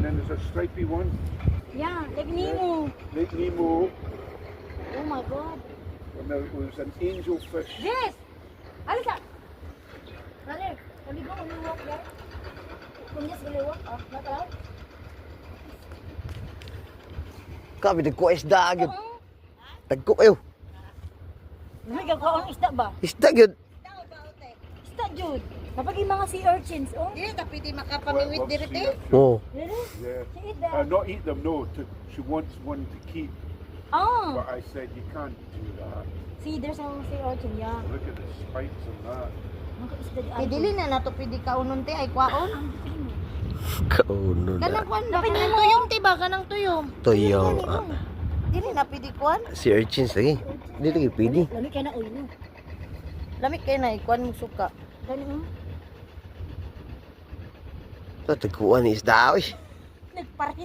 And then there's a stripy one. Yeah, like Nemo. Lake Nemo. Oh my God. And there was an angelfish. Yes! Alisa! Brother, can we go on a walk there? Can we just go walk? Not allowed? Kami nagkuha isda agad. Tagko kayo. May gagawang isda ba? Isda gyud. Isda, Jude. Kapag yung mga sea urchins, oh. Dili ta pwede makapamiwit diri te. Oh. Really? Yeah. She eat that. Not eat them, no. She wants one to keep. Oh. But I said you can't do that. See, there's a sea urchin, yeah. Look at the spikes on that. Mga isda di Kay dili na nato pwede kaunon te ay kwaon. Kauno Kanang na. kwan ba kanang tuyom te ba kanang tuyom. Tuyong. Dili na pwede kwan. Si urchins lagi. Hindi lagi pwede. Lami kaya na ulo. Lami kay na ikwan mo suka. Gani mo. Ito, tagkuha ni isda. Uy. Nagparkit